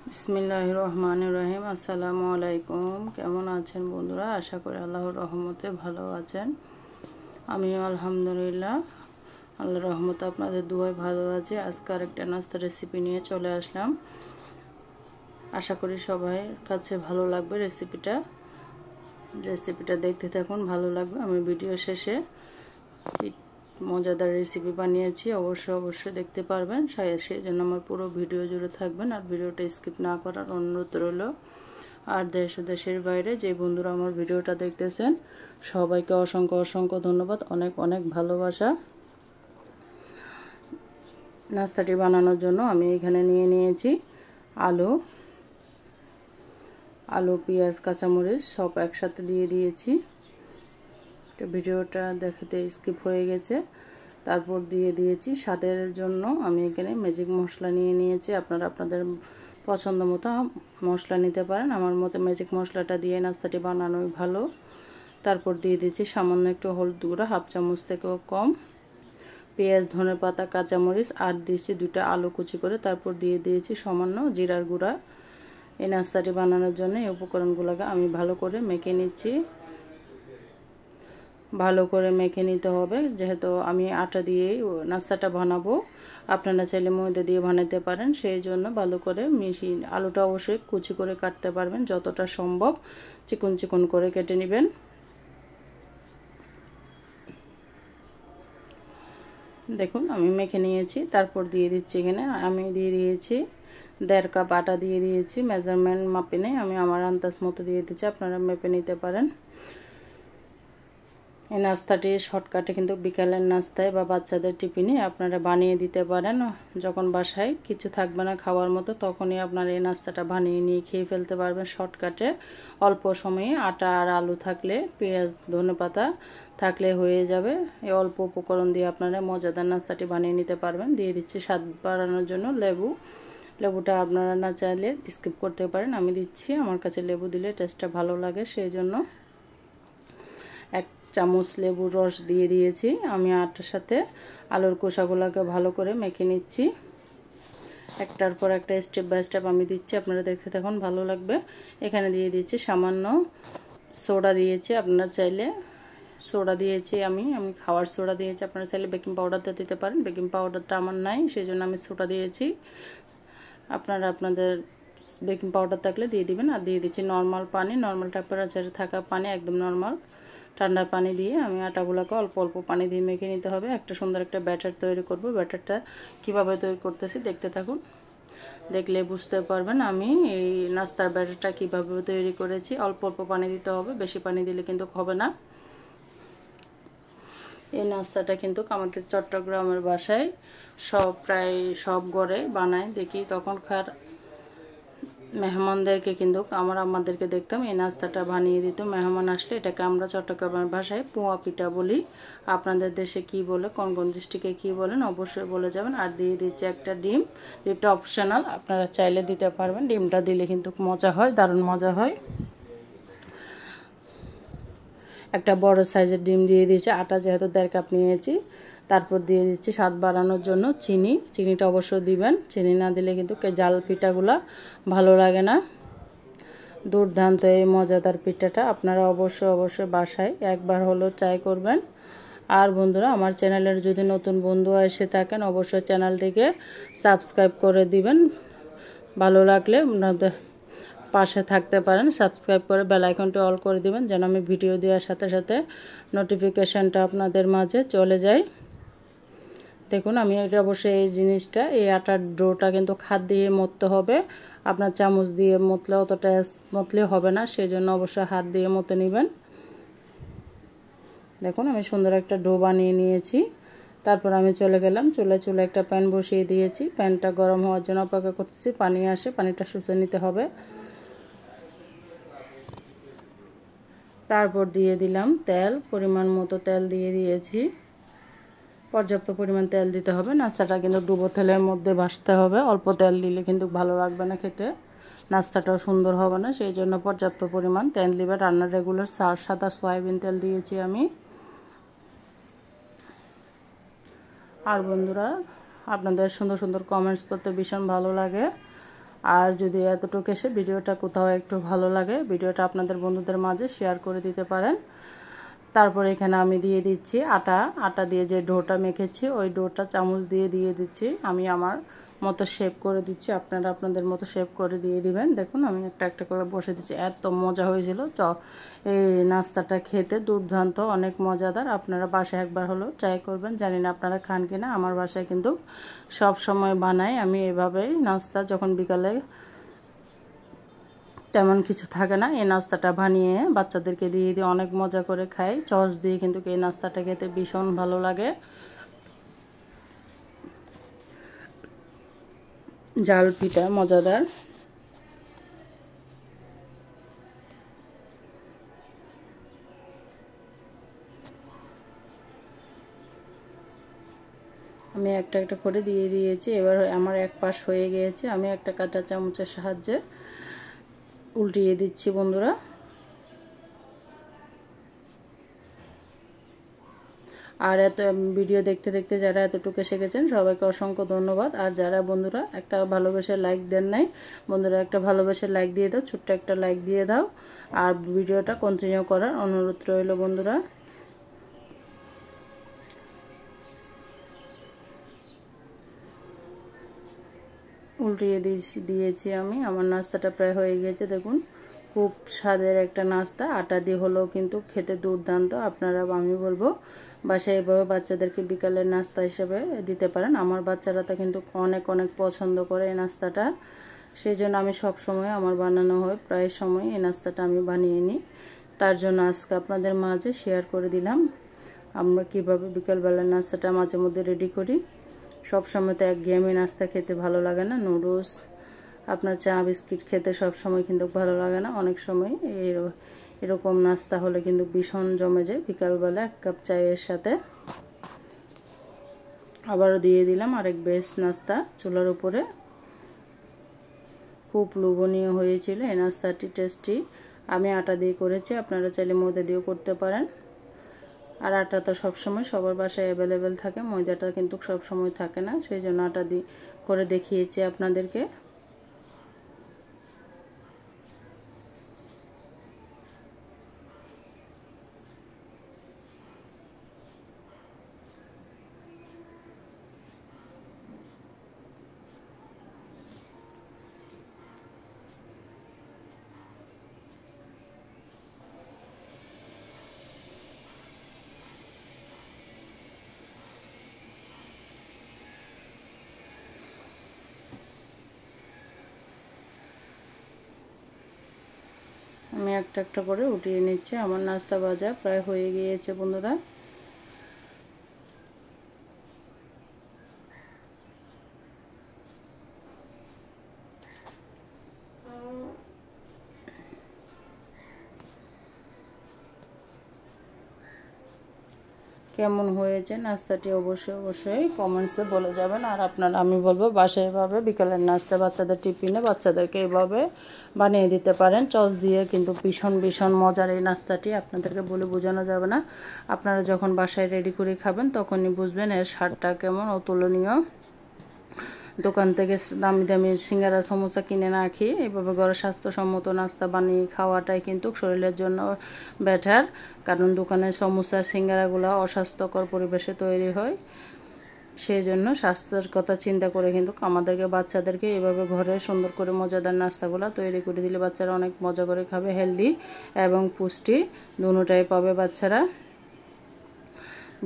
বিসমিল্লাহির রহমানির রহিম। আসসালামু আলাইকুম। কেমন আছেন বন্ধুরা? আশা করি আল্লাহর রহমতে ভালো আছেন। আমিও আলহামদুলিল্লাহ আল্লাহর রহমতে আপনাদের দুয়ায় ভালো আছি। আজকে আরেকটা নাস্তা রেসিপি নিয়ে চলে আসলাম। আশা করি সবার কাছে ভালো লাগবে রেসিপিটা দেখতে থাকুন, ভালো লাগবে। আমি ভিডিও শেষে মজাদার রেসিপি বানিয়েছি, অবশ্যই দেখতে পারবেন। সেই জন্য আমার পুরো ভিডিও জুড়ে থাকবেন আর ভিডিওটা স্কিপ না করার অনুরোধ রইল। আর দেশ ও দেশের বাইরে যে বন্ধুরা আমার ভিডিওটা দেখতেছেন সবাইকে অসংখ্য ধন্যবাদ, অনেক ভালোবাসা। নাস্তাটি বানানোর জন্য আমি এখানে নিয়ে নিয়েছি আলু, পেঁয়াজ, কাঁচামরিচ সব একসাথে দিয়ে দিয়েছি। ভিডিওটা দেখাতে স্কিপ হয়ে গেছে। তারপর দিয়ে দিয়েছি স্বাদের জন্য আমি এখানে ম্যাজিক মশলা নিয়ে নিয়েছি। আপনারা আপনাদের পছন্দ মতো মশলা নিতে পারেন। আমার মতে ম্যাজিক মশলাটা দিয়ে নাস্তাটি বানানোই ভালো। তারপর দিয়ে দিয়েছি সামান্য একটু হলুদ গুঁড়া, হাফ চামচ থেকেও কম, পেঁয়াজ, ধনেপাতা, কাঁচামরিচ আর দিয়েছি 2টা আলু কুচি করে। তারপর দিয়ে দিয়েছি সামান্য জিরার গুঁড়া। এই নাস্তাটি বানানোর জন্য এই উপকরণগুলোকে আমি ভালো করে মেখে নিচ্ছি। ভালো করে মেখে নিতে হবে, যেহেতু আমি আটা দিয়েই নাস্তাটা বানাবো। আপনারা চাইলে ময়দা দিয়ে বানাতে পারেন। সেই জন্য ভালো করে মিশিয়ে আলুটা অবশ্যই কুচি করে কাটতে পারবেন, যতটা সম্ভব চিকন করে কেটে নেবেন। দেখুন আমি মেখে নিয়েছি। তারপর দিয়ে দিচ্ছি এখানে আমি দিয়ে দিয়েছি 1.5 কাপ আটা দিয়ে দিয়েছি। মেজারমেন্ট মাপে নেই, আমি আমার আন্দাজ মতো দিয়ে দিচ্ছি, আপনারা মেপে নিতে পারেন। এই নাস্তাটি শর্টকাটে কিন্তু বিকালের নাস্তায় বা বাচ্চাদের টিফিনে আপনারা বানিয়ে দিতে পারেন। যখন বাসায় কিছু থাকবে না খাওয়ার মতো, তখনই আপনারা এই নাস্তাটা বানিয়ে নিয়ে খেয়ে ফেলতে পারবেন শর্টকাটে। অল্প সময়ে আটা আর আলু থাকলে, পেঁয়াজ, ধনেপাতা থাকলে হয়ে যাবে। এই অল্প উপকরণ দিয়ে আপনারা মজাদার নাস্তাটি বানিয়ে নিতে পারবেন। দিয়ে দিচ্ছি স্বাদ বাড়ানোর জন্য লেবুটা আপনারা না চাইলে স্কিপ করতে পারেন, আমি দিচ্ছি। আমার কাছে লেবু দিলে টেস্টটা ভালো লাগে, সেই জন্য 1 চামচ লেবুর রস দিয়ে দিয়েছি। আমি আটার সাথে আলুর খোসাগুলোকে ভালো করে মেখে নিচ্ছি। একটার পর একটা স্টেপ বাই স্টেপ আমি দিচ্ছি, আপনারা দেখতে থাকুন, ভালো লাগবে। এখানে দিয়ে দিচ্ছি সামান্য সোডা দিয়েছি। আপনারা চাইলে সোডা দিয়েছি, আমি খাওয়ার সোডা দিয়েছি। আপনারা চাইলে বেকিং পাউডারটা দিতে পারেন। বেকিং পাউডারটা আমার নাই, সেই জন্য আমি সোডা দিয়েছি। আপনারা আপনাদের বেকিং পাউডার থাকলে দিয়ে দিবেন। আর দিয়ে দিচ্ছি নর্মাল পানি, নর্মাল টেম্পারেচারে থাকা পানি, একদম নর্মাল ঠান্ডা পানি দিয়ে আমি আটাগুলোকে অল্প পানি দিয়ে মেখে নিতে হবে। একটা সুন্দর একটা ব্যাটার তৈরি করব। ব্যাটারটা কিভাবে তৈরি করতেছি দেখতে থাকুন, দেখলে বুঝতে পারবেন আমি এই নাস্তার ব্যাটারটা কিভাবে তৈরি করেছি। অল্প পানি দিতে হবে, বেশি পানি দিলে কিন্তু হবে না। এই নাস্তাটা কিন্তু আমাদের চট্টগ্রামের বাসায় প্রায় সব ঘরে বানায় দেখি। তখনকার মেহমানদেরকে কিন্তু আমাদেরকে দেখতাম এই নাস্তাটা বানিয়ে দিত। মেহমান আসলে এটাকে আমরা চট্টগ্রামের ভাষায় পোয়া পিঠা বলি। আপনাদের দেশে কি বলে, কোন ডিস্ট্রিক্টে কি বলেন অবশ্যই বলে যাবেন। আর দিয়ে দিচ্ছি একটা ডিমটা অপশনাল, আপনারা চাইলে দিতে পারবেন। ডিমটা দিলে কিন্তু মজা হয়, দারুণ মজা হয়। একটা বড় সাইজের ডিম দিয়ে দিয়েছি। আটা যেহেতু 1.5 কাপ নিয়েছি। তারপর দিয়ে দিচ্ছি স্বাদ বাড়ানোর জন্য চিনিটা অবশ্যই দিবেন। চিনি না দিলে কিন্তু জাল পিঠাগুলো ভালো লাগে না। দুর্দান্ত এই মজাদার পিঠাটা আপনারা অবশ্যই বাসায় একবার হলেও ট্রাই করবেন। আর বন্ধুরা, আমার চ্যানেলের যদি নতুন বন্ধু এসে থাকেন অবশ্যই চ্যানেলটিকে সাবস্ক্রাইব করে দিবেন। ভালো লাগলে আপনাদের পাশে থাকতে পারেন, সাবস্ক্রাইব করে বেল আইকনটি অল করে দিবেন, যেন আমি ভিডিও দেওয়ার সাথে নোটিফিকেশানটা আপনাদের মাঝে চলে যায়। দেখুন আমি এটা অবশ্যই এই আটার ডোটা কিন্তু হাত দিয়ে মথতে হবে। আপনার চামচ দিয়ে মথলে অতটা মথলে হবে না, সেই জন্য অবশ্যই হাত দিয়ে মথে নেবেন। দেখুন আমি সুন্দর একটা ডো বানিয়ে নিয়েছি। তারপর আমি চলে গেলাম চুলায় একটা প্যান বসিয়ে দিয়েছি। প্যানটা গরম হওয়ার জন্য অপেক্ষা করতেছি। পানি আসে, পানিটা শুষে নিতে হবে। তারপর দিয়ে দিলাম তেল, পরিমাণ মতো তেল দিয়ে দিয়েছি। পর্যাপ্ত পরিমাণ তেল দিতে হবে। নাস্তাটা কিন্তু ডুবো তেলের মধ্যে ভাজতে হবে। অল্প তেল দিলে কিন্তু ভালো লাগবে না খেতে, নাস্তাটাও সুন্দর হবে না। সেই জন্য পর্যাপ্ত পরিমাণ তেল দিবে। রান্নার রেগুলার সাদা সয়াবিন তেল দিয়েছি আমি। আর বন্ধুরা, আপনাদের সুন্দর কমেন্টস করতে ভীষণ ভালো লাগে। আর যদি এতটুকু এসে ভিডিওটা কোথাও একটু ভালো লাগে, ভিডিওটা আপনাদের বন্ধুদের মাঝে শেয়ার করে দিতে পারেন। তারপর এখানে আমি দিয়ে দিচ্ছি আটা দিয়ে যে ডোটা মেখেছি ওই ডোটা চামচ দিয়ে দিচ্ছি। আমি আমার মতো শেপ করে দিচ্ছি, আপনারা আপনাদের মতো শেপ করে দিয়ে দিবেন। দেখুন আমি একটা একটা করে বসে দিচ্ছি। এত মজা হয়েছিল এই নাস্তাটা খেতে, দুর্দান্ত, অনেক মজাদার। আপনারা বাসায় একবার হলেও ট্রাই করবেন। জানি না আপনারা খান কিনা, আমার বাসায় কিন্তু সব সময় বানাই আমি এভাবেই নাস্তা। যখন বিকালে তেমন কিছু থাকে না, এই নাস্তাটা বানিয়ে বাচ্চাদেরকে দিয়ে অনেক মজা করে খাই। সস দিয়ে কিন্তু এই নাস্তাটা খেতে ভীষণ ভালো লাগে। জাল পিঠা মজাদার। আমি একটা একটা করে দিয়ে দিয়েছি। এবার আমার এক পাশ হয়ে গিয়েছে, আমি একটা কাঁটা চামচের সাহায্যে উল্টিয়ে দিচ্ছি বন্ধুরা। আর এত ভিডিও দেখতে দেখতে যারা এতটুকু শিখেছেন সবাইকে অসংখ্য ধন্যবাদ। আর যারা বন্ধুরা একটা ভালোবেসে লাইক দেন নাই, বন্ধুরা একটা ভালোবেসে লাইক দিয়ে দাও, ছোট্ট একটা লাইক দিয়ে দাও। আর ভিডিওটা কন্টিনিউ করার অনুরোধ রইল বন্ধুরা। উল্টিয়ে দিয়েছি আমি। আমার নাস্তাটা প্রায় হয়ে গিয়েছে। দেখুন খুব স্বাদের একটা নাস্তা, আটা দিয়ে হলেও কিন্তু খেতে দুর্দান্ত। আপনারা, আমি বলবো বাসায় এভাবে বাচ্চাদেরকে বিকালের নাস্তা হিসেবে দিতে পারেন। আমার বাচ্চারা তো কিন্তু অনেক অনেক পছন্দ করে এই নাস্তাটা, সেই জন্য আমি সবসময় আমার বানানো হয়, প্রায় সময় এই নাস্তাটা আমি বানিয়ে নিই। তার জন্য আজকে আপনাদের মাঝে শেয়ার করে দিলাম আমরা কীভাবে বিকালবেলার নাস্তাটা মাঝে মধ্যে রেডি করি। সব সময় তো একঘেয়েমি নাস্তা খেতে ভালো লাগে না, নুডলস, আপনার চা বিস্কিট খেতে সব সময় কিন্তু ভালো লাগে না। অনেক সময় এরকম নাস্তা হলে কিন্তু ভীষণ জমে যায় বিকালবেলা এক কাপ চায়ের সাথে। আবারও দিয়ে দিলাম আরেক বেশ নাস্তা চুলার উপরে। খুব লোভনীয় হয়েছিল এই নাস্তাটি, টেস্টি। আমি আটা দিয়ে করেছি, আপনারা চাইলে ময়দা দিয়েও করতে পারেন। আর আটা তো সবসময় সবার বাসায় অ্যাভেলেবেল থাকে, ময়দাটা কিন্তু সবসময় থাকে না, সেই জন্য আটা দিয়ে করে দেখিয়েছি আপনাদেরকে। আমি একটা একটা করে উঠিয়ে নিচ্ছি। আমার নাস্তা ভাজা প্রায় হয়ে গিয়েছে বন্ধুরা। কেমন হয়েছে নাস্তাটি অবশ্যই কমেন্টসে বলে যাবেন। আর আপনারা, আমি বলবো বাসায় এভাবে বিকালের নাস্তা বাচ্চাদের টিফিনে বাচ্চাদেরকে এভাবে বানিয়ে দিতে পারেন সস দিয়ে, কিন্তু ভীষণ মজার এই নাস্তাটি, আপনাদেরকে বলে বোঝানো যাবে না। আপনারা যখন বাসায় রেডি করে খাবেন তখনই বুঝবেন এর স্বাদটা কেমন, অতুলনীয়। দোকান থেকে দামি দামি সিঙ্গারা সমোসা কিনে না খেয়ে এভাবে ঘরে স্বাস্থ্যসম্মত নাস্তা বানিয়ে খাওয়াটাই কিন্তু শরীরের জন্য বেটার। কারণ দোকানের সমোসা সিঙ্গারাগুলো অস্বাস্থ্যকর পরিবেশে তৈরি হয়, সেই জন্য স্বাস্থ্যের কথা চিন্তা করে কিন্তু আমাদেরকে বাচ্চাদেরকে এভাবে ঘরে সুন্দর করে মজাদার নাস্তাগুলো তৈরি করে দিলে বাচ্চারা অনেক মজা করে খাবে। হেলদি এবং পুষ্টি দুটোটাই পাবে বাচ্চারা।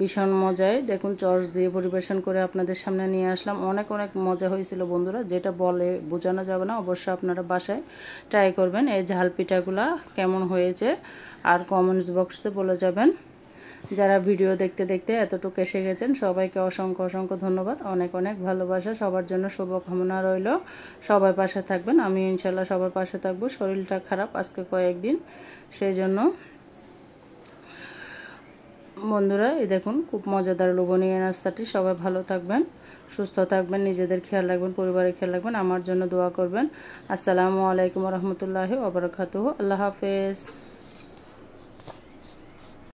ভীষণ মজায় দেখুন সস দিয়ে পরিবেশন করে আপনাদের সামনে নিয়ে আসলাম। অনেক মজা হয়েছিল বন্ধুরা, যেটা বলে বোঝানো যাবে না। অবশ্যই আপনারা বাসায় ট্রাই করবেন এই ঝাল পিঠাগুলা কেমন হয়েছে, আর কমেন্টস বক্সে বলে যাবেন। যারা ভিডিও দেখতে দেখতে এতটুকু এসে গেছেন সবাইকে অসংখ্য ধন্যবাদ। অনেক ভালোবাসা, সবার জন্য শুভকামনা রইল। সবাই পাশে থাকবেন, আমি ইনশাল্লাহ সবার পাশে থাকবো। শরীরটা খারাপ আজকে কয়েকদিন, সেই জন্য বন্ধুরা এই দেখুন খুব মজাদার লোভনীয় নাস্তাটি। সবাই ভালো থাকবেন, সুস্থ থাকবেন, নিজেদের খেয়াল রাখবেন, পরিবারের খেয়াল রাখবেন, আমার জন্য দোয়া করবেন। আসসালামু আলাইকুম রহমতুল্লাহি ওয়া বারাকাতুহু। আল্লাহ হাফেজ।